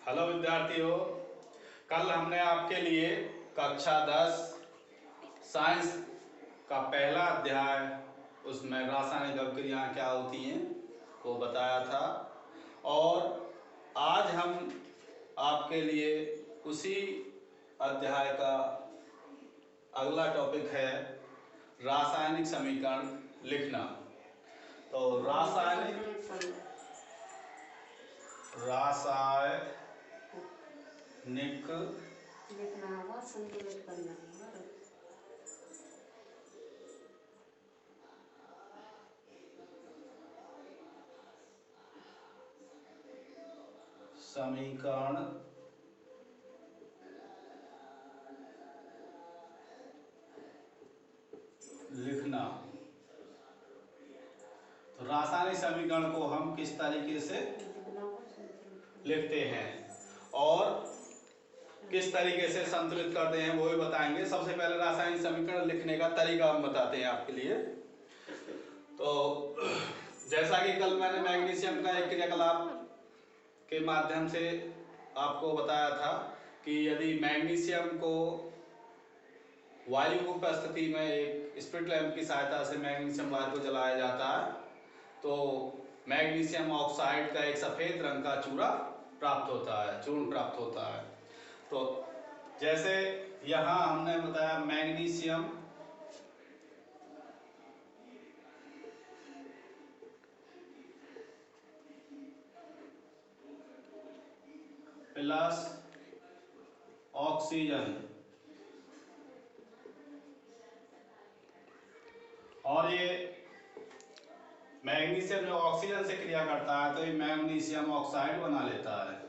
Hello विद्यार्थियों, कल हमने आपके लिए कक्षा 10 साइंस का पहला अध्याय, उसमें रासायनिक अभिक्रियाएं क्या होती हैं वो बताया था। और आज हम आपके लिए उसी अध्याय का अगला टॉपिक है रासायनिक समीकरण लिखना। तो रासायनिक लिखना होगा, संतुलित करना होगा। समीकरण लिखना। तो रासायनिक समीकरण को हम किस तरीके से लिखते हैं और किस तरीके से संतुलित करते हैं वो भी बताएंगे। सबसे पहले रासायनिक समीकरण लिखने का तरीका हम बताते हैं आपके लिए। तो जैसा कि कल मैंने मैग्नीशियम का एक क्रियाकलाप के माध्यम से आपको बताया था कि यदि मैग्नीशियम को वायु की उपस्थिति में एक स्प्रिट लैंप की सहायता से मैग्नीशियम वायर को जलाया जाता है तो मैग्नीशियम ऑक्साइड का एक सफेद रंग का चूर्ण प्राप्त होता है। तो जैसे यहाँ हमने बताया मैग्नीशियम प्लस ऑक्सीजन, और ये मैग्नीशियम जो ऑक्सीजन से क्रिया करता है तो ये मैग्नीशियम ऑक्साइड बना लेता है।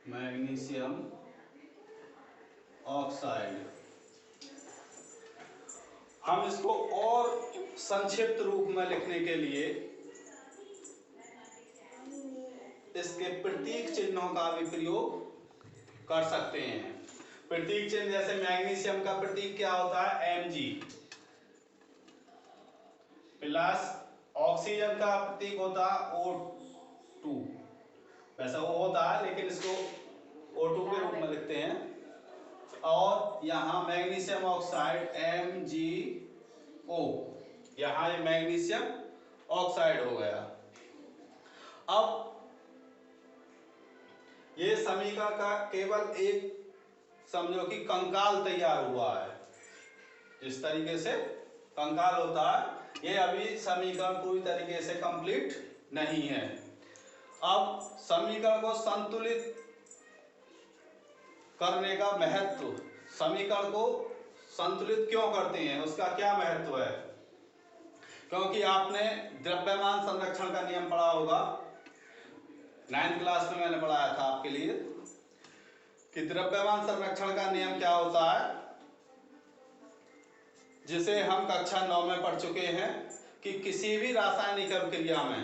Magnesium oxide. हम इसको और संक्षिप्त रूप में लिखने के लिए इसके प्रतीक चिन्हों का भी प्रयोग कर सकते हैं। प्रतीक चिन्ह जैसे मैग्नीशियम का प्रतीक क्या होता है, Mg, प्लस ऑक्सीजन का प्रतीक होता है O2। वैसा वो होता है लेकिन इसको O2 के रूप में लिखते हैं। और यहाँ मैग्नीशियम ऑक्साइड MgO, यहाँ ये मैग्नीशियम ऑक्साइड हो गया। अब ये समीकरण का केवल एक समझो कि कंकाल तैयार हुआ है। जिस तरीके से कंकाल होता है ये अभी समीकरण पूरी तरीके से कंप्लीट नहीं है। अब समीकरण को संतुलित करने का महत्व, समीकरण को संतुलित क्यों करते हैं उसका क्या महत्व है, क्योंकि आपने द्रव्यमान संरक्षण का नियम पढ़ा होगा, 9th क्लास में मैंने पढ़ाया था आपके लिए कि द्रव्यमान संरक्षण का नियम क्या होता है, जिसे हम कक्षा 9 में पढ़ चुके हैं कि किसी भी रासायनिक अभिक्रिया में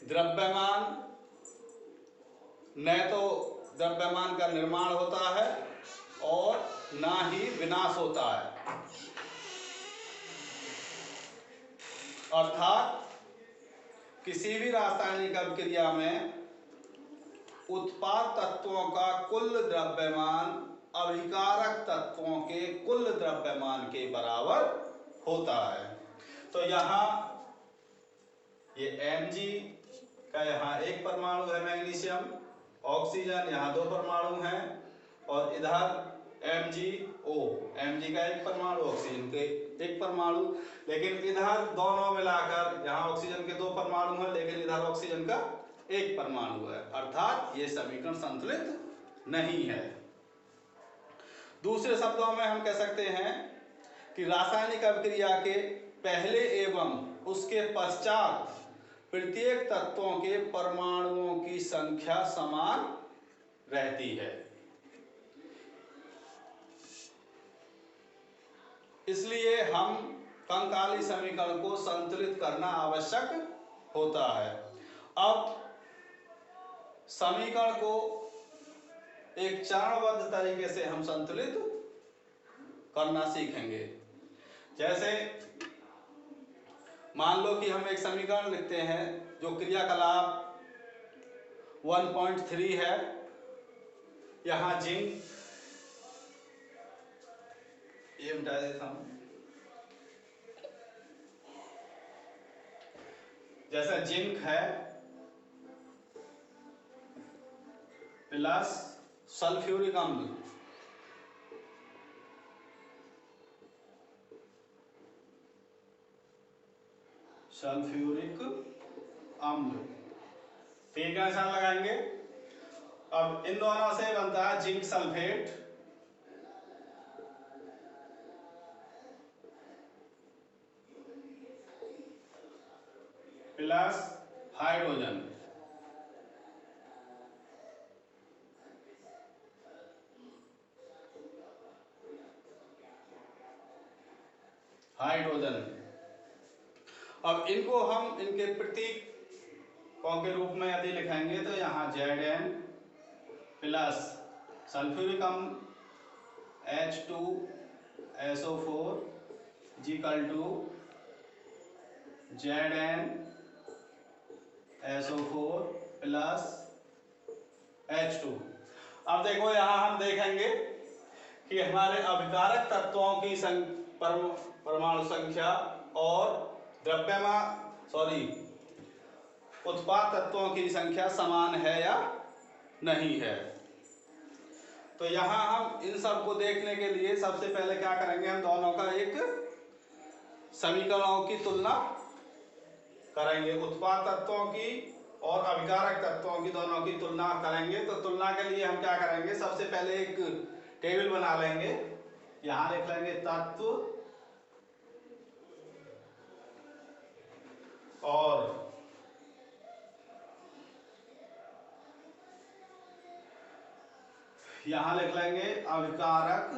द्रव्यमान न तो द्रव्यमान का निर्माण होता है और ना ही विनाश होता है। अर्थात किसी भी रासायनिक अभिक्रिया में उत्पाद तत्वों का कुल द्रव्यमान अभिकारक तत्वों के कुल द्रव्यमान के बराबर होता है। तो यहाँ ये Mg का यहाँ एक परमाणु है मैग्नीशियम, ऑक्सीजन यहाँ दो परमाणु हैं, और इधर MgO, Mg का एक परमाणु, ऑक्सीजन के एक परमाणु, लेकिन इधर दोनों मिलाकर यहाँ ऑक्सीजन के दो परमाणु हैं लेकिन इधर ऑक्सीजन का एक परमाणु है। अर्थात ये समीकरण संतुलित नहीं है। दूसरे शब्दों में हम कह सकते हैं कि रासायनिक अभिक्रिया के पहले एवं उसके पश्चात प्रत्येक तत्वों के परमाणुओं की संख्या समान रहती है। इसलिए हम कंकाली समीकरण को संतुलित करना आवश्यक होता है। अब समीकरण को एक चरणबद्ध तरीके से हम संतुलित करना सीखेंगे। जैसे मान लो कि हम एक समीकरण लिखते हैं जो क्रियाकलाप 1.3 है। यहाँ जिंक, ये मिटा देता हूं, जैसा जिंक है प्लस सल्फ्यूरिक अम्ल, सल्फ्यूरिक अम्ल, ठीक है, निशान लगाएंगे। अब इन दोनों से बनता है zinc sulphate plus hydrogen, hydrogen. अब इनको हम इनके प्रतीकों के रूप में यदि लिखेंगे तो यहाँ Zn प्लस सल्फ्यूरिक अम्ल H2SO4 equal to ZnSO4 plus H2। अब देखो यहाँ हम देखेंगे कि हमारे अभिकारक तत्वों की परमाणु संख्या और उत्पाद तत्वों की संख्या समान है या नहीं है। तो यहाँ हम इन सब को देखने के लिए सबसे पहले क्या करेंगे, हम दोनों का एक समीकरणों की तुलना करेंगे, उत्पाद तत्वों की और अभिकारक तत्वों की दोनों की तुलना करेंगे। तो तुलना के लिए हम क्या करेंगे, सबसे पहले एक टेबल बना लेंगे, यहाँ लिख लेंगे तत्व और यहाँ लिख लेंगे अभिकारक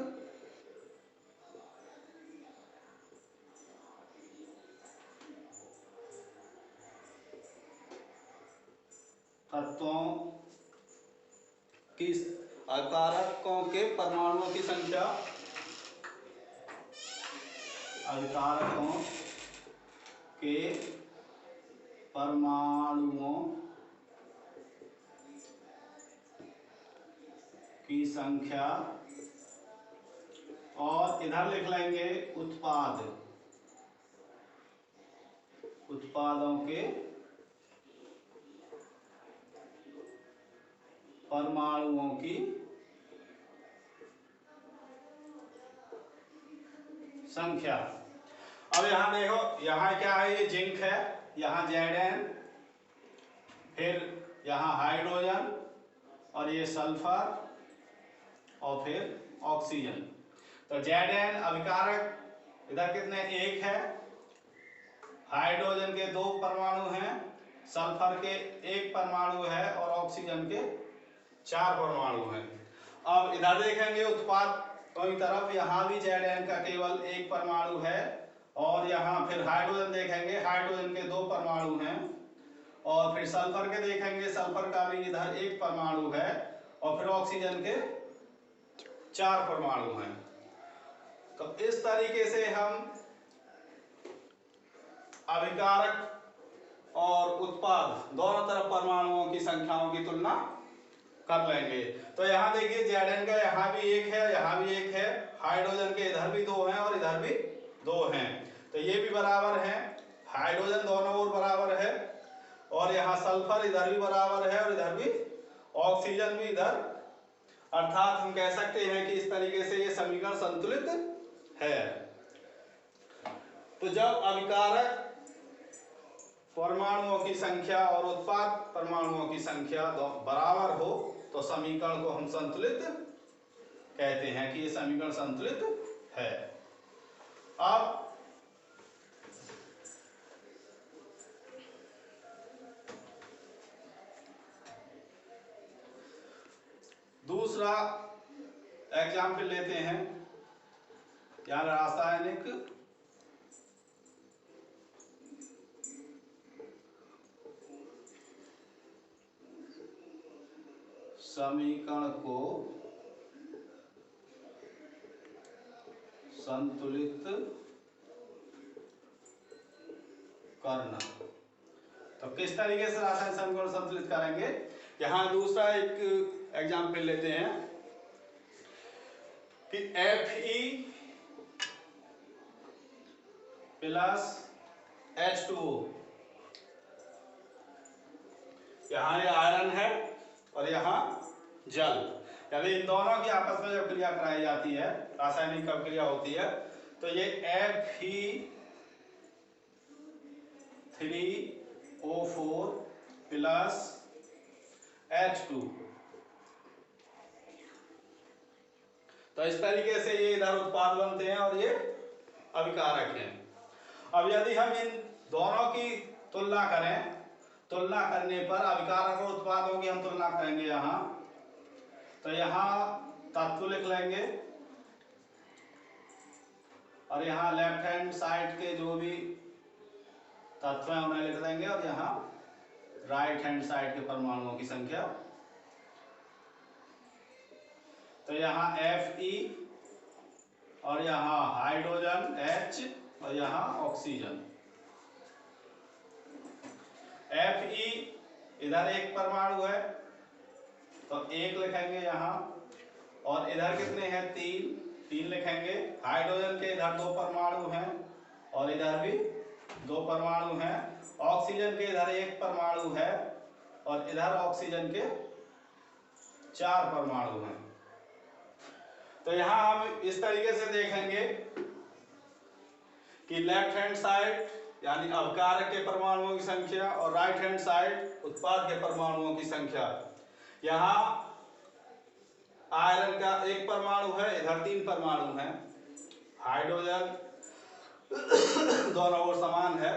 तत्वों की, अभिकारकों के परमाणुओं की संख्या, अभिकारकों के परमाणुओं की संख्या, और इधर लिख लेंगे उत्पादों के परमाणुओं की संख्या। अब यहाँ देखो, यहाँ क्या है, ये जिंक है, यहाँ Zn, फिर यहाँ हाइड्रोजन और ये सल्फर और फिर ऑक्सीजन। तो Zn अभिकारक इधर कितने, एक है, हाइड्रोजन के 2 परमाणु हैं, सल्फर के 1 परमाणु है और ऑक्सीजन के 4 परमाणु हैं। अब इधर देखेंगे उत्पाद की तरफ, यहाँ भी Zn का केवल 1 परमाणु है, और यहाँ फिर हाइड्रोजन देखेंगे, हाइड्रोजन के 2 परमाणु हैं, और फिर सल्फर के देखेंगे, सल्फर का भी इधर 1 परमाणु है, और फिर ऑक्सीजन के 4 परमाणु हैं। तो इस तरीके से हम अभिकारक और उत्पाद दोनों तरफ परमाणुओं की संख्याओं की तुलना कर लेंगे। तो यहाँ देखिए Zn का यहाँ भी 1 है, यहाँ भी 1 है, हाइड्रोजन के इधर भी 2 हैं और इधर भी 2 हैं, तो ये भी बराबर हैं, हाइड्रोजन दोनों ओर बराबर है, और यहाँ सल्फर इधर भी बराबर है और इधर भी ऑक्सीजन भी इधर, अर्थात हम कह सकते हैं कि इस तरीके से ये समीकरण संतुलित है। तो जब अभिकारक परमाणुओं की संख्या और उत्पाद परमाणुओं की संख्या बराबर हो तो समीकरण को हम संतुलित कहते हैं कि ये समीकरण संतुलित है। अब दूसरा एग्जाम्पल लेते हैं, यहाँ रासायनिक समीकरण को संतुलित करना। तो किस तरीके से रासायनिक समीकरण संतुलित करेंगे, यहाँ दूसरा एक एग्जाम्पल लेते हैं कि Fe प्लस H2O, यहाँ ये आयरन है और यहाँ जल, यानी इन दोनों की आपस में जब क्रिया कराई जाती है, रासायनिक क्रिया होती है, तो ये Fe3O4 प्लस H2, तो इस तरीके से ये इधर उत्पाद बनते हैं और ये अभिकारक हैं। अब यदि हम इन दोनों की तुलना करें, तुलना करने पर अभिकारक और उत्पादों की हम तुलना करेंगे यहाँ, तो यहाँ तत्व लिख लेंगे और यहाँ लेफ्ट हैंड साइड के जो भी तत्व हैं उन्हें लिख देंगे और यहाँ राइट हैंड साइड के परमाणुओं की संख्या। तो यहाँ Fe और यहाँ हाइड्रोजन H और यहाँ ऑक्सीजन। Fe इधर एक परमाणु है तो एक लिखेंगे यहाँ, और इधर कितने हैं, तीन लिखेंगे। हाइड्रोजन के इधर 2 परमाणु हैं और इधर भी 2 परमाणु हैं। ऑक्सीजन के इधर 1 परमाणु है और इधर ऑक्सीजन के 4 परमाणु हैं। तो यहाँ हम इस तरीके से देखेंगे कि लेफ्ट हैंड साइड यानी अभिकारक के परमाणुओं की संख्या और राइट हैंड साइड उत्पाद के परमाणुओं की संख्या। यहाँ आयरन का 1 परमाणु है, इधर 3 परमाणु हैं। हाइड्रोजन दोनों ओर समान है,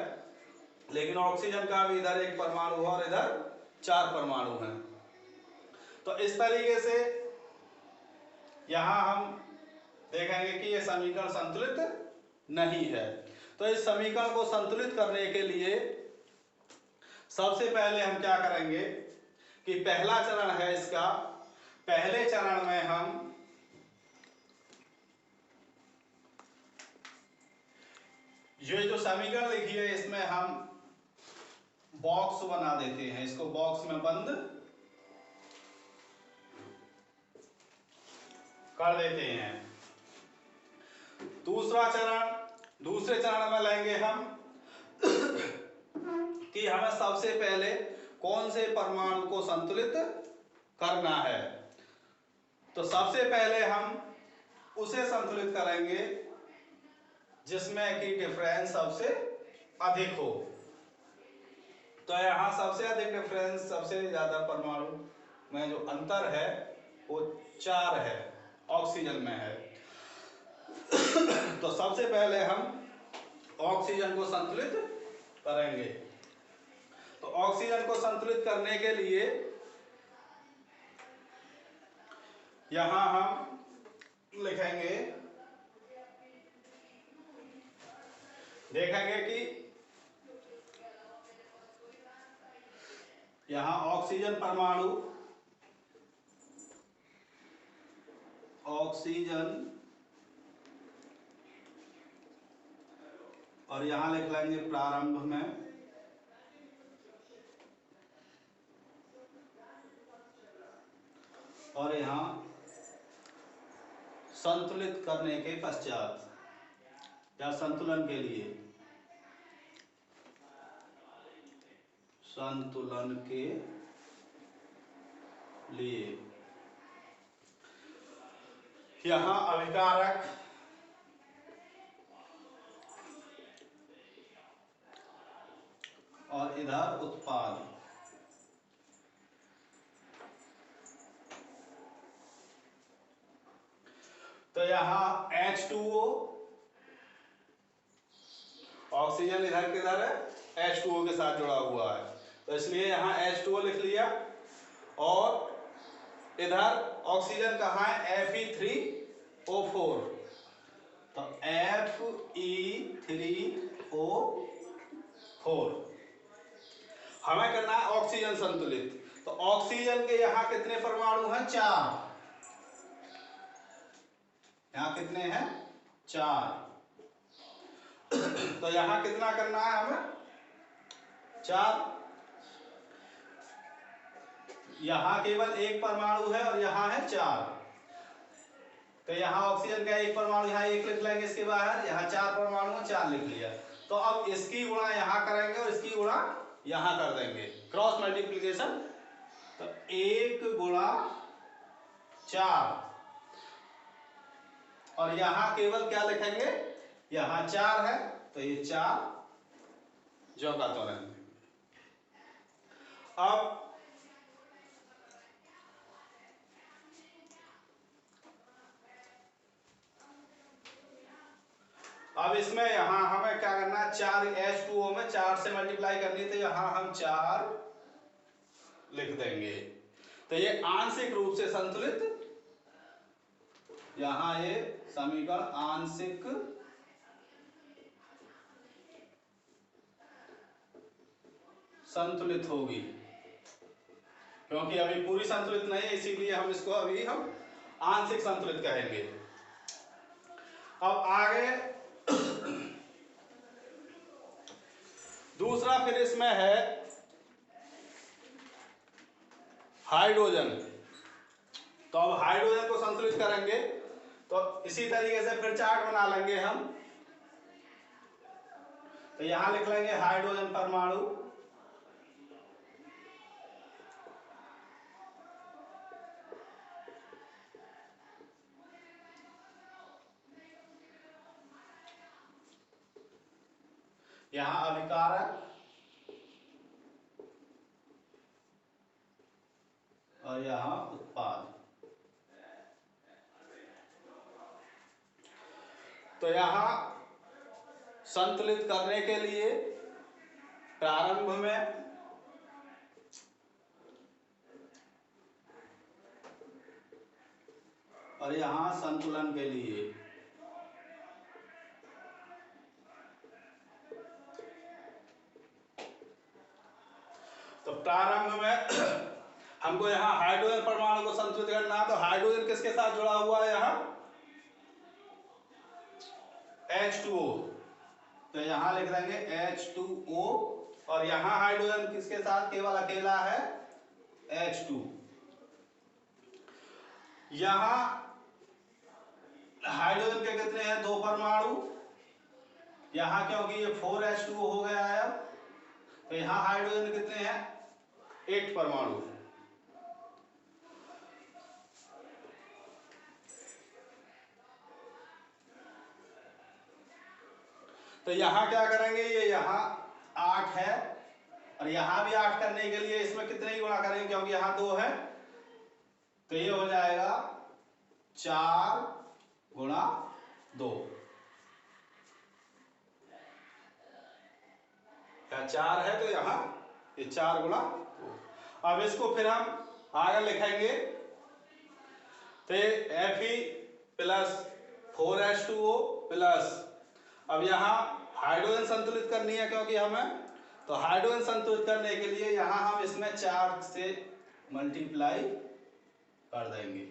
लेकिन ऑक्सीजन का भी इधर 1 परमाणु है और इधर 4 परमाणु हैं। तो इस तरीके से यहाँ हम देखेंगे कि यह समीकरण संतुलित नहीं है। तो इस समीकरण को संतुलित करने के लिए सबसे पहले हम क्या करेंगे कि पहला चरण है इसका, पहले चरण में हम ये जो समीकरण लिखी है इसमें हम बॉक्स बना देते हैं, इसको बॉक्स में बंद कर देते हैं। दूसरे चरण में लेंगे हम कि हमें सबसे पहले कौन से परमाणु को संतुलित करना है। तो सबसे पहले हम उसे संतुलित करेंगे जिसमें कि डिफरेंस सबसे अधिक हो। तो यहाँ सबसे अधिक डिफरेंस, सबसे ज्यादा परमाणु में जो अंतर है वो 4 है, ऑक्सीजन में है। तो सबसे पहले हम ऑक्सीजन को संतुलित करेंगे। तो ऑक्सीजन को संतुलित करने के लिए यहां हम लिखेंगे, देखेंगे कि यहां ऑक्सीजन परमाणु, ऑक्सीजन, और यहां लिख लेंगे प्रारंभ में और यहां संतुलित करने के पश्चात या संतुलन के लिए, संतुलन के लिए यहां अभिकारक और इधर उत्पाद। तो यहां H2O, ऑक्सीजन इधर किधर है, H2O के साथ जुड़ा हुआ है, तो इसलिए यहां H2O लिख लिया। और इधर ऑक्सीजन कहाँ है, Fe3O4, तो Fe3O4 हमें करना है ऑक्सीजन संतुलित। तो ऑक्सीजन के यहाँ कितने परमाणु हैं, 4। यहाँ कितने हैं, 4। तो यहाँ कितना करना है हमें, 4, यहां केवल एक परमाणु है और यहां है 4, तो यहाँ ऑक्सीजन का एक परमाणु, यहाँ एक लिख लेंगे इसके बाहर, यहाँ 4 परमाणु 4 लिख लिया। तो अब इसकी गुणा यहाँ करेंगे और इसकी गुणा यहाँ कर देंगे, क्रॉस मल्टीप्लिकेशन। तो 1 गुणा 4 और यहाँ केवल क्या लिखेंगे, यहाँ 4 है तो ये 4 जो का तो रहेंगे। अब इसमें यहां हमें क्या करना है, 4H2O में 4 से मल्टीप्लाई करनी है, तो यहां हम 4 लिख देंगे। तो ये आंशिक रूप से संतुलित, यहां ये समीकरण आंशिक संतुलित होगी, क्योंकि अभी पूरी संतुलित नहीं है, इसीलिए हम इसको अभी हम आंशिक संतुलित कहेंगे। अब आगे दूसरा फिर इसमें है हाइड्रोजन। तो अब हाइड्रोजन को संतुलित करेंगे तो इसी तरीके से फिर चार्ट बना लेंगे हम। तो यहां लिख लेंगे हाइड्रोजन परमाणु, यहां अभिकारक और यहां उत्पाद। तो यहां संतुलित करने के लिए प्रारंभ में और यहां संतुलन के लिए, तो प्रारंभ में हमको यहाँ हाइड्रोजन परमाणु को संतुलित करना है। तो हाइड्रोजन किसके साथ जुड़ा हुआ है, यहाँ H2O, तो यहाँ लिख देंगे H2O, और यहाँ हाइड्रोजन किसके साथ केवल अकेला है H2। यहाँ हाइड्रोजन के कितने हैं, 2 परमाणु, यहाँ क्योंकि ये 4H2O हो गया है, तो यहाँ हाइड्रोजन कितने हैं, 8 परमाणु। तो यहां क्या करेंगे, ये यहां 8 है और यहां भी 8 करने के लिए इसमें कितने ही गुणा करेंगे, क्योंकि यहां 2 है, तो ये हो जाएगा 4 गुणा 2, या 4 है तो यहां ये 4 गुणा 2। अब इसको फिर हम आगे लिखेंगे, तो Fe प्लस 4H2O प्लस, अब यहां हाइड्रोजन संतुलित करनी है क्योंकि हमें, तो हाइड्रोजन संतुलित करने के लिए यहां हम इसमें 4 से मल्टीप्लाई कर देंगे।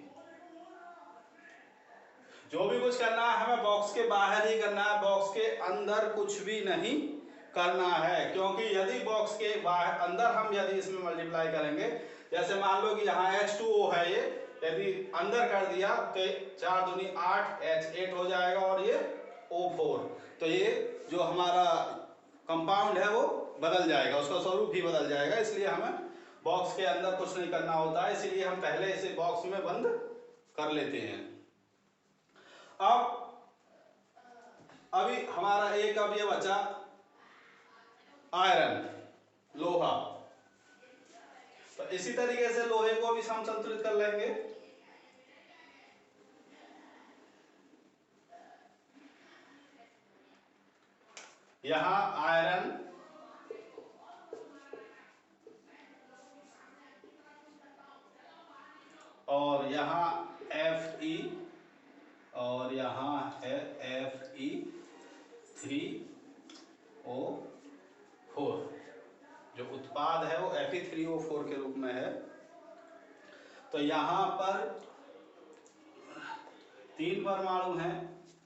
जो भी कुछ करना है हमें बॉक्स के बाहर ही करना है, बॉक्स के अंदर कुछ भी नहीं करना है, क्योंकि यदि बॉक्स के बाहर अंदर हम यदि इसमें मल्टीप्लाई करेंगे, जैसे मान लो कि यहाँ H2O है, ये यदि अंदर कर दिया तो 4 दूनी 8 H8 हो जाएगा और ये O4, तो ये जो हमारा कंपाउंड है वो बदल जाएगा, उसका स्वरूप भी बदल जाएगा। इसलिए हमें बॉक्स के अंदर कुछ नहीं करना होता है, इसीलिए हम पहले इसे बॉक्स में बंद कर लेते हैं। अब अभी हमारा एक अब ये बचा आयरन, लोहा, तो इसी तरीके से लोहे को भी हम संतुलित कर लेंगे। यहां आयरन और यहां Fe और यहां है Fe3O4, जो उत्पाद है वो Fe3O4 के रूप में है। तो यहां पर 3 परमाणु हैं,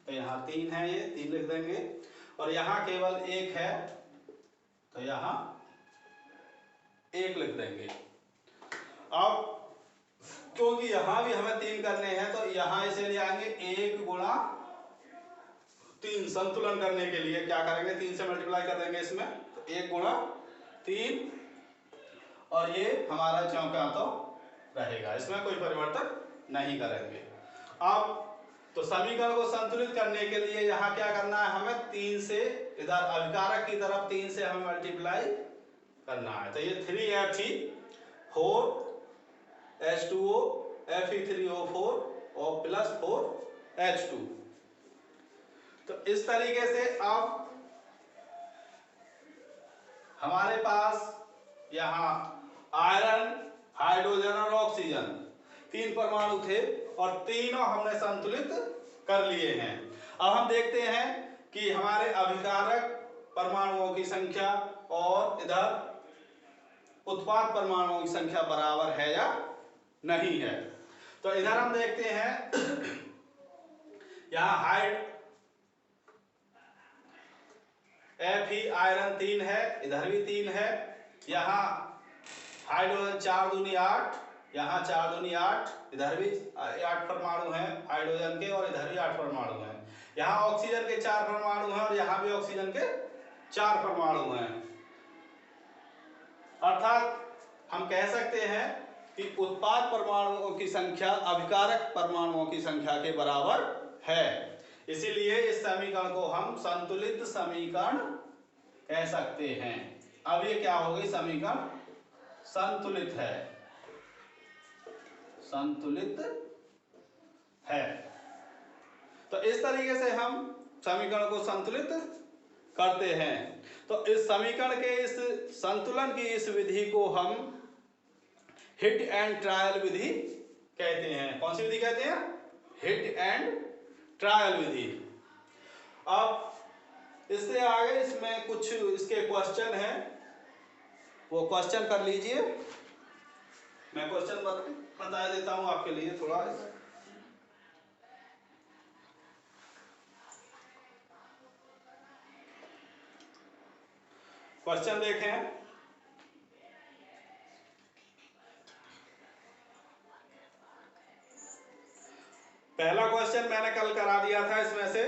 तो यहाँ 3 है, ये 3 लिख देंगे, और यहाँ केवल 1 है, तो यहाँ 1 लिख देंगे। अब क्योंकि यहाँ भी हमें 3 करने हैं तो यहाँ इसे ले आएंगे 1 गुणा 3। संतुलन करने के लिए क्या करेंगे, 3 से मल्टीप्लाई कर देंगे इसमें, तो 1 गुणा 3 और ये हमारा चौका तो रहेगा, इसमें कोई परिवर्तन नहीं करेंगे। अब तो समीकरण को संतुलित करने के लिए यहाँ क्या करना है, हमें 3 से इधर अभिकारक की तरफ 3 से हमें मल्टीप्लाई करना है। तो ये 3Fe4 H2O Fe3O4 और प्लस 4H2। तो इस तरीके से अब हमारे पास यहाँ आयरन, हाइड्रोजन और ऑक्सीजन 3 परमाणु थे और तीनों हमने संतुलित कर लिए हैं। अब हम देखते हैं कि हमारे अभिकारक परमाणुओं की संख्या और इधर उत्पाद परमाणुओं की संख्या बराबर है या नहीं है। तो इधर हम देखते हैं यहाँ Fe आयरन 3 है, इधर भी 3 है, यहाँ हाइड्रोजन 4 दूनी 8, यहाँ 4 दूनी 8, इधर भी 8 परमाणु हैं हाइड्रोजन के और इधर भी 8 परमाणु हैं। यहाँ ऑक्सीजन के 4 परमाणु हैं और यहाँ भी ऑक्सीजन के 4 परमाणु हैं। अर्थात हम कह सकते हैं कि उत्पाद परमाणुओं की संख्या अभिकारक परमाणुओं की संख्या के बराबर है। इसीलिए इस समीकरण को हम संतुलित समीकरण कह सकते हैं। अब ये क्या हो गई, समीकरण संतुलित है, संतुलित है। तो इस तरीके से हम समीकरण को संतुलित करते हैं। तो इस समीकरण के इस संतुलन की इस विधि को हम हिट एंड ट्रायल विधि कहते हैं। कौन सी विधि कहते हैं, हिट एंड ट्रायल विधि। अब इससे आगे इसमें कुछ इसके क्वेश्चन हैं, वो क्वेश्चन कर लीजिए। मैं क्वेश्चन बता देता हूं आपके लिए थोड़ा। क्वेश्चन देखें। पहला क्वेश्चन मैंने कल करा दिया था इसमें से,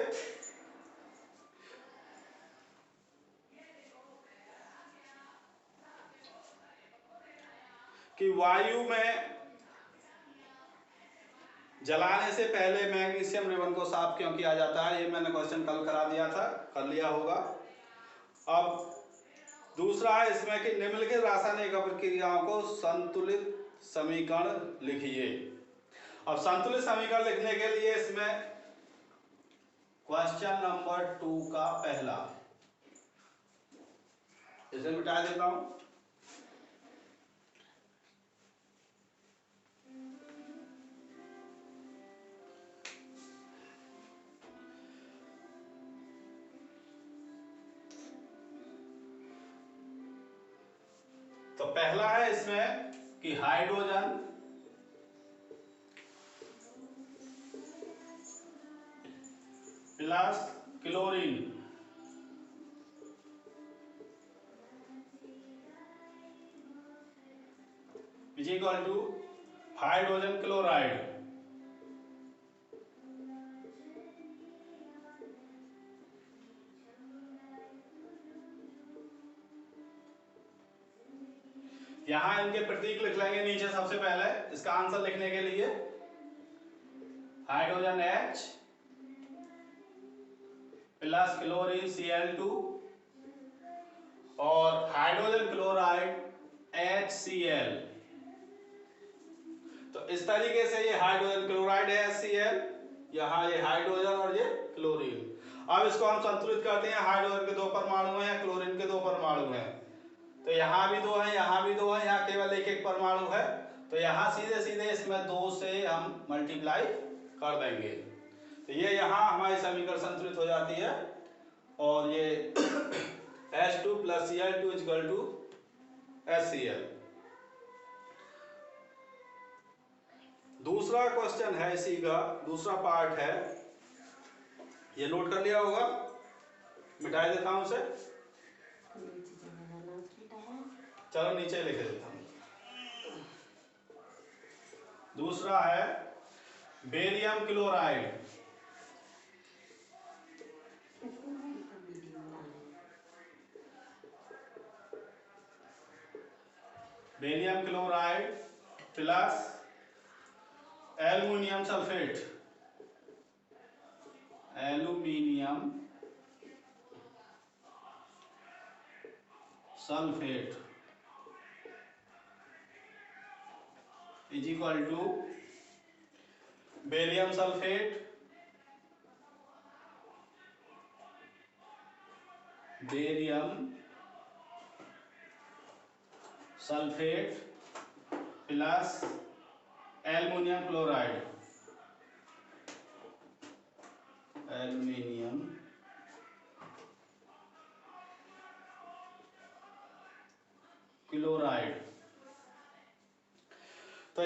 कि वायु में जलाने से पहले मैग्नीशियम रिबन को साफ क्यों किया जाता है, ये मैंने क्वेश्चन कल करा दिया था, कर लिया होगा। अब दूसरा है इसमें कि निम्नलिखित रासायनिक अभिक्रियाओं को संतुलित समीकरण लिखिए। अब संतुलित समीकरण लिखने के लिए इसमें क्वेश्चन नंबर 2 का पहला, इसे मिटा देता हूं। तो पहला है इसमें कि hydrogen plus chlorine is equal to hydrogen chloride. यहां इनके प्रतीक लिख लेंगे नीचे सबसे पहले इसका आंसर लिखने के लिए। Hydrogen H plus chlorine Cl2 और हाइड्रोजन क्लोराइड HCl। तो इस तरीके से ये हाइड्रोजन क्लोराइड है HCl, यहाँ ये हाइड्रोजन और ये क्लोरीन। अब इसको हम संतुलित करते हैं, हाइड्रोजन के 2 परमाणु हैं, क्लोरीन के 2 परमाणु हैं, तो यहाँ भी 2 है, यहाँ भी 2 है, यहाँ केवल एक परमाणु है, तो यहाँ सीधे सीधे इसमें 2 से हम मल्टीप्लाई कर देंगे। तो ये यहाँ हमारी समीकरण संतुलित हो जाती है और ये H2 plus Cl2 equal to HCl। दूसरा क्वेश्चन है, इसी का दूसरा पार्ट है, ये नोट कर लिया होगा, मिटा देता हूं उसे। चलो नीचे लिख देता हूँ। दूसरा है barium chloride. Barium chloride plus aluminium sulphate. Aluminium sulphate is equal to barium sulphate plus aluminium chloride. Aluminium chloride. तो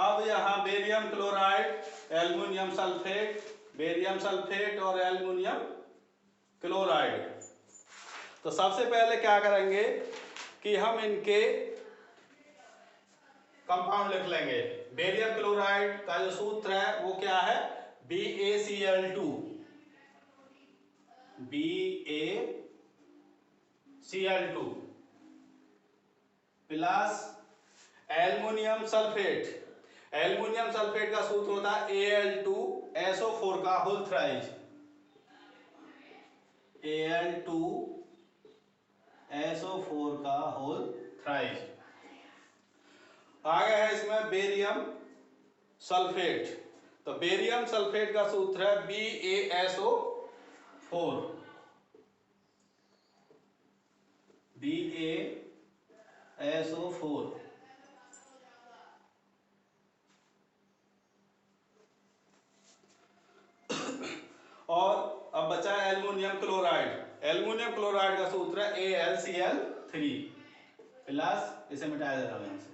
अब यहाँ barium chloride, aluminium sulphate, barium sulphate और एल्युमिनियम क्लोराइड। तो सबसे पहले क्या करेंगे कि हम इनके कंपाउंड लिख लेंगे। बेरियम क्लोराइड का जो सूत्र है वो क्या है? BaCl2 plus aluminium sulphate. Aluminium sulphate का सूत्र होता है Al2SO4 का होल थ्राइज। Al2SO4 का होल थ्राइज। आगे है इसमें बेरियम सल्फेट। तो बेरियम सल्फेट का सूत्र है BaSO4। BaSO4 और अब बचा है एल्युमिनियम क्लोराइड। एल्युमिनियम क्लोराइड का सूत्र है AlCl3 प्लस, इसे मिटा दे रहा हूं यहां से,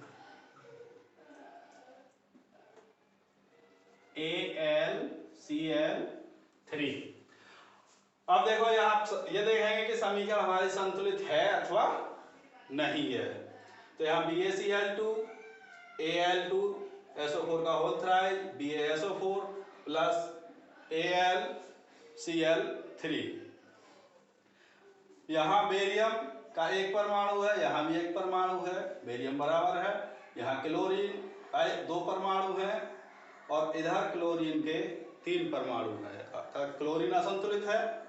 AlCl3। अब देखो यहाँ ये देखेंगे कि समीकरण हमारी संतुलित है अथवा नहीं है। तो यहाँ BaCl2 Al2SO4 का whole thrice BaSO4 plus AlCl3। यहाँ बेरियम का एक परमाणु है, यहाँ भी एक परमाणु है, बेरियम बराबर है। यहाँ क्लोरीन का 2 परमाणु है और इधर क्लोरीन के 3 परमाणु है, अर्थात क्लोरीन असंतुलित है।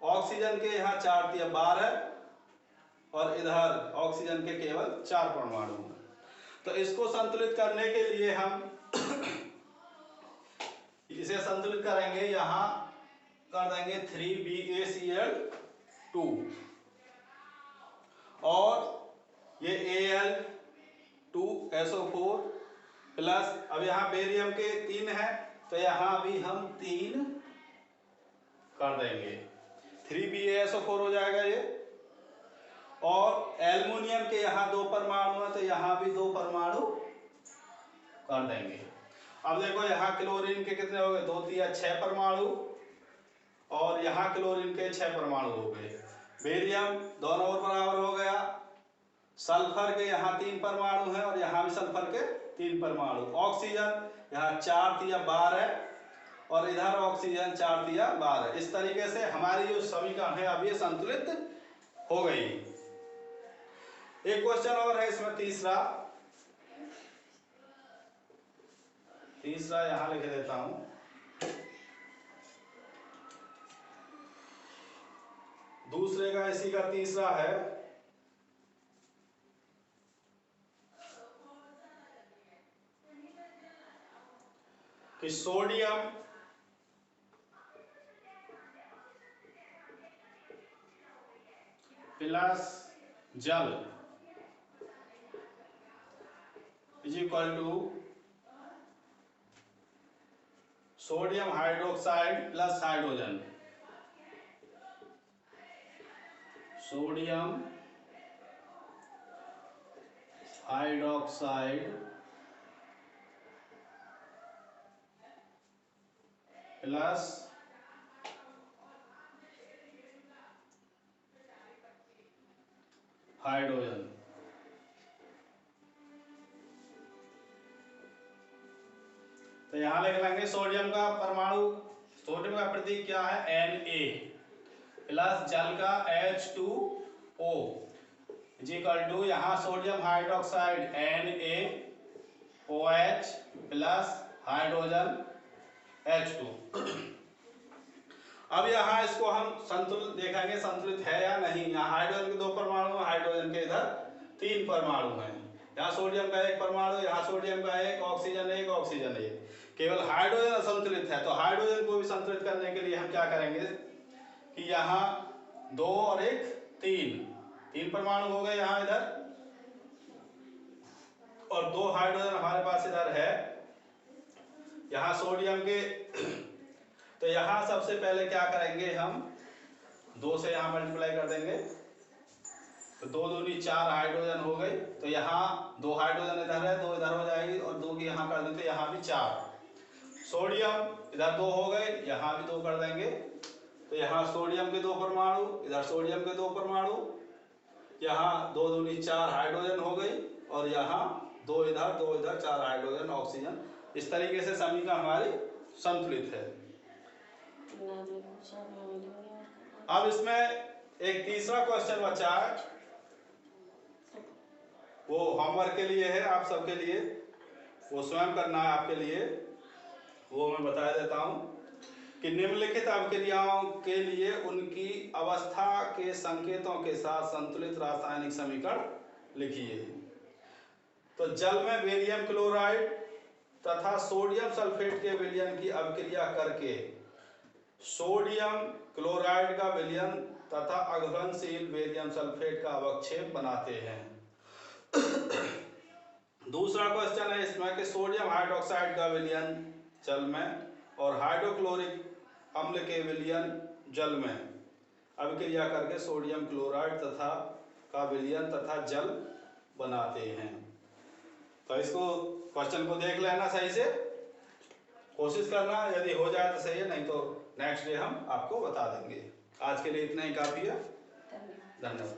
ऑक्सीजन के यहाँ 4 या 12 और इधर ऑक्सीजन के केवल 4 परमाणु हैं। तो इसको संतुलित करने के लिए हम इसे संतुलित करेंगे। यहाँ कर देंगे 3BaCl2 और ये Al2SO4 प्लस, अब यहाँ बेरियम के 3 है तो यहाँ भी हम 3 कर देंगे। 3BaSO4 हो जाएगा ये। और एल्युमिनियम के यहाँ 2 परमाणु है तो यहाँ भी 2 परमाणु कर देंगे। अब देखो यहाँ क्लोरीन के कितने हो गए? 2 3 6 परमाणु और यहाँ क्लोरीन के 6 परमाणु हो गए। बेरियम दोनों ओर बराबर हो गया। सल्फर के यहाँ 3 परमाणु हैं और यहाँ भी सल्फर के 3 परमाणु। ऑक्सीजन यहाँ 4 या 12 और इधर ऑक्सीजन 4 या 12। इस तरीके से हमारी जो समीकरण है अब ये संतुलित हो गई। एक क्वेश्चन और है इसमें, तीसरा यहां लिख देता हूं। दूसरे का इसी का तीसरा है कि सोडियम प्लस जल is equal to sodium hydroxide plus hydrogen. Sodium hydroxide plus hydrogen. तो यहां लिख लेंगे सोडियम का परमाणु, सोडियम का प्रतीक क्या है Na प्लस जल का H2O इज इक्वल टू यहाँ sodium hydroxide NaOH plus hydrogen H2। अब यहाँ इसको हम संतुलित देखेंगे, संतुलित है या नहीं। यहाँ हाइड्रोजन के 2 परमाणु, हाइड्रोजन के इधर 3 परमाणु हैं। यहाँ सोडियम का 1 परमाणु, यहाँ सोडियम का 1, ऑक्सीजन 1, ऑक्सीजन 1। केवल हाइड्रोजन असंतुलित है, तो हाइड्रोजन को भी संतुलित करने के लिए हम क्या करेंगे कि यहाँ 2 और 1 3 परमाणु हो गए यहाँ इधर, और 2 हाइड्रोजन हमारे पास इधर है यहाँ सोडियम के। तो यहाँ सबसे पहले क्या करेंगे हम 2 से यहाँ मल्टीप्लाई कर देंगे, तो 2 दूनी 4 हाइड्रोजन हो गई। तो यहाँ 2 हाइड्रोजन इधर है, 2 इधर हो जाएगी, और 2 की यहाँ कर देते, यहाँ भी 4। सोडियम इधर 2 हो गए, यहाँ भी 2 कर देंगे। तो यहाँ सोडियम के 2 परमाणु, इधर सोडियम के 2 परमाणु, यहाँ 2 दूनी 4 हाइड्रोजन हो गई, और यहाँ 2 इधर 2 इधर 4 हाइड्रोजन ऑक्सीजन। इस तरीके से समीकरण हमारी संतुलित है। अब इसमें एक तीसरा क्वेश्चन बचा है, वो होमवर्क के लिए है, आप सबके लिए, वो स्वयं करना है आपके लिए। वो मैं बता देता हूं कि निम्नलिखित अभिक्रियाओं के लिए उनकी अवस्था के संकेतों के साथ संतुलित रासायनिक समीकरण लिखिए। तो जल में बेरियम क्लोराइड तथा सोडियम सल्फेट के विलयन की अभिक्रिया करके सोडियम क्लोराइड का विलयन तथा अघुलनशील बेरियम सल्फेट का अवक्षेप बनाते हैं। दूसरा क्वेश्चन है इसमें कि सोडियम हाइड्रोक्साइड का विलयन जल में और हाइड्रोक्लोरिक अम्ल के विलयन जल में अभिक्रिया करके सोडियम क्लोराइड तथा का विलयन तथा जल बनाते हैं। तो इसको क्वेश्चन को देख लेना सही से, कोशिश करना, यदि हो जाए तो सही है, नहीं तो नेक्स्ट डे हम आपको बता देंगे। आज के लिए इतना ही काफी है। धन्यवाद।